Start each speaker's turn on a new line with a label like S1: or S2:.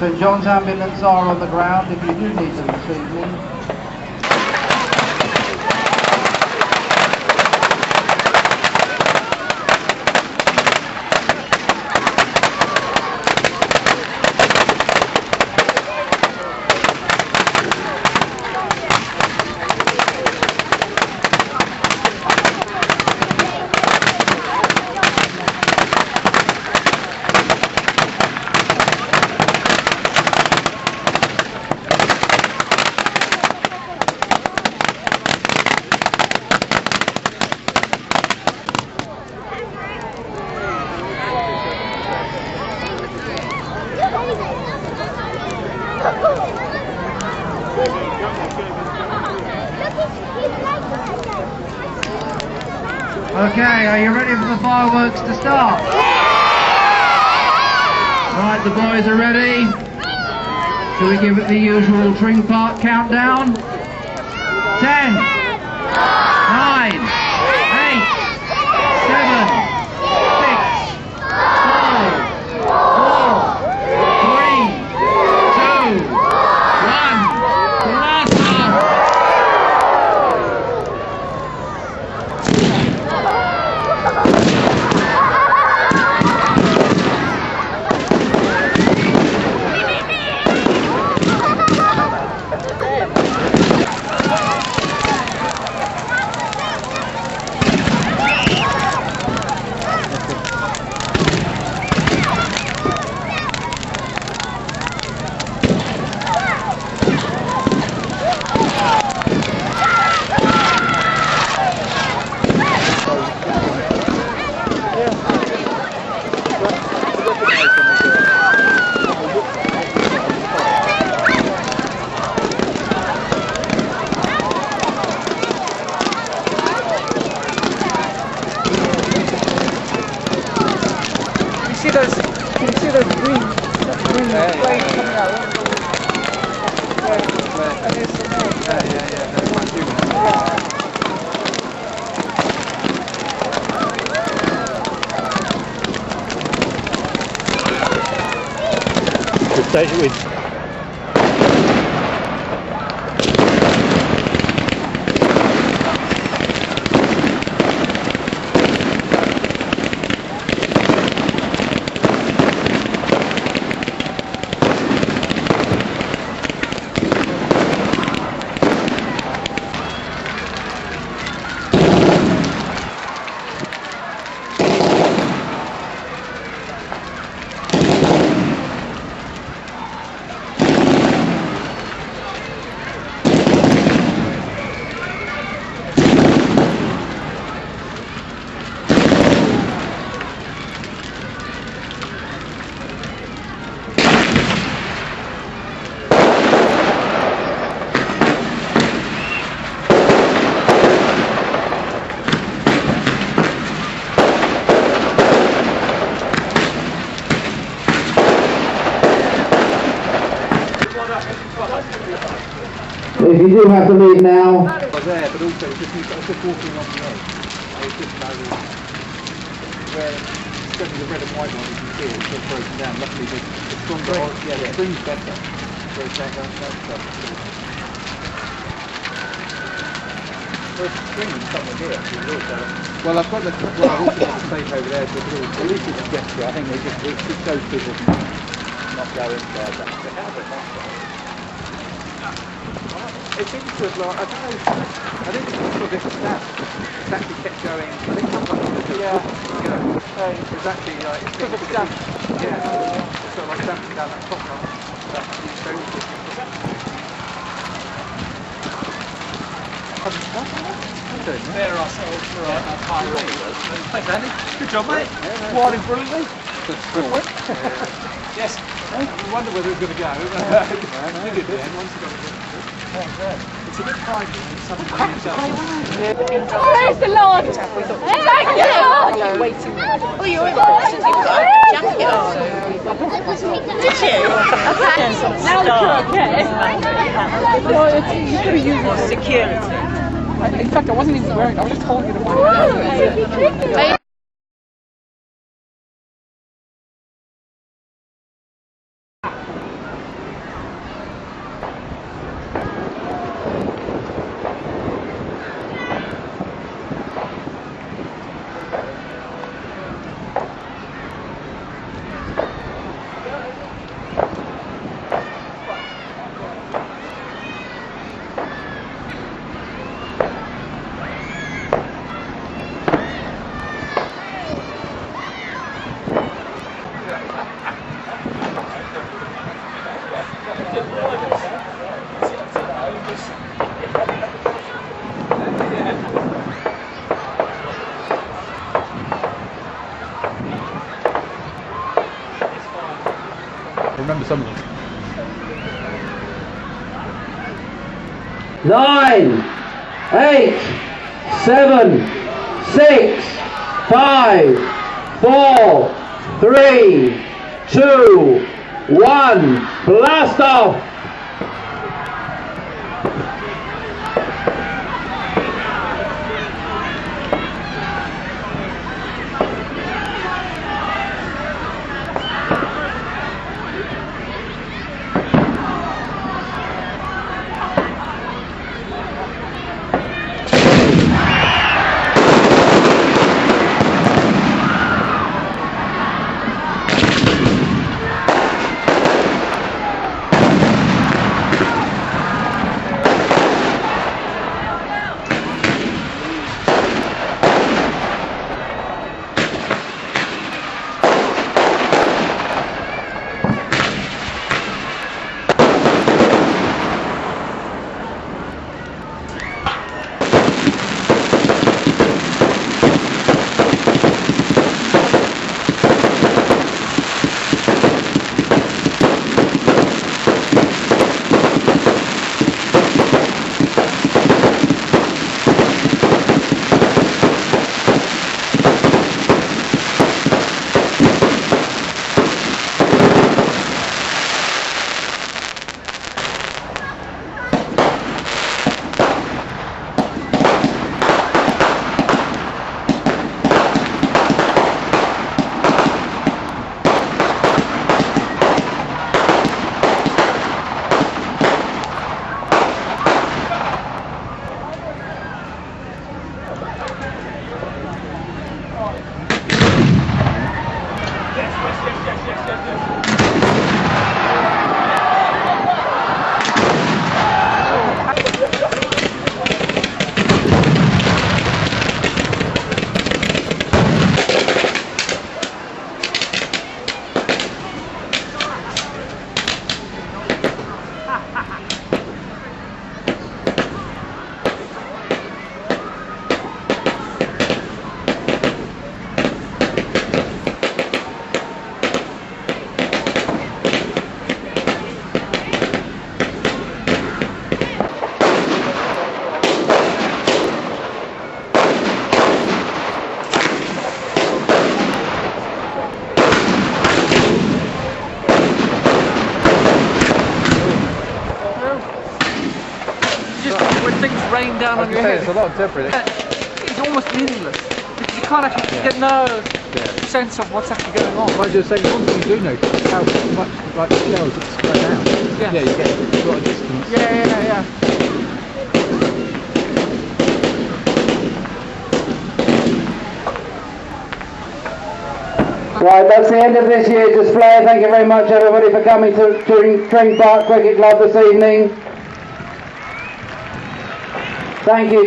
S1: St John's ambulance are on the ground if you do need them this evening. Okay, are you ready for the fireworks to start? Right, the boys are ready. Shall we give it the usual Tring Park countdown? 10, 9, 8, 7, 6, 5, 4, 3, 2, 1. Blast off!
S2: Can you see those green flames coming out? And there's some more.
S3: That's one too. Good station with.
S1: If you do have to leave now,
S3: There, but also it's just walking along the edge. It's just where certainly the red and white one you can see it's just broken down. Luckily the stronger the string's better. So it's that stuff. Well, the string is somewhere here actually. Well, I've got I've also got the safe over there, so at least it's a gesture. I think it shows people not go in there. It seems to have like, I don't know, I think it's sort of this snap. It's actually kept going. I think sometimes it's it's actually like, it's sort of damp. Yeah, it's sort of like damping down that top line.
S4: Prepare ourselves for a high rate. Thanks, Andy. Good job, mate.
S3: Wilding brilliantly.
S4: Yes.
S3: You wonder whether it's going to go. It did then, once you got it.
S4: It's a bit private when something yourself.
S5: Praise the Lord! Thank you!
S6: Waiting. Oh, you're important. You've got a jacket on. Did you?
S5: Now you're okay.
S2: You could have used it.
S6: Security.
S2: In fact, I wasn't even wearing it. I was just holding it in my hand.
S3: remember some of them.
S1: 9, 8, 7, 6, 5, 4, 3, 2, 1, blast off!
S3: When things rain down on your head,
S4: It's a lot of debris.
S3: it's almost meaningless because you can't actually get no sense of what's actually going on.
S4: But just saying, one thing you do notice is how much like shells it's spread out.
S3: Yeah.
S4: Yeah, you get a lot of distance.
S3: Yeah.
S1: Right, that's the end of this year's display. Thank you very much everybody for coming to Tring Park Cricket Club this evening. Thank you.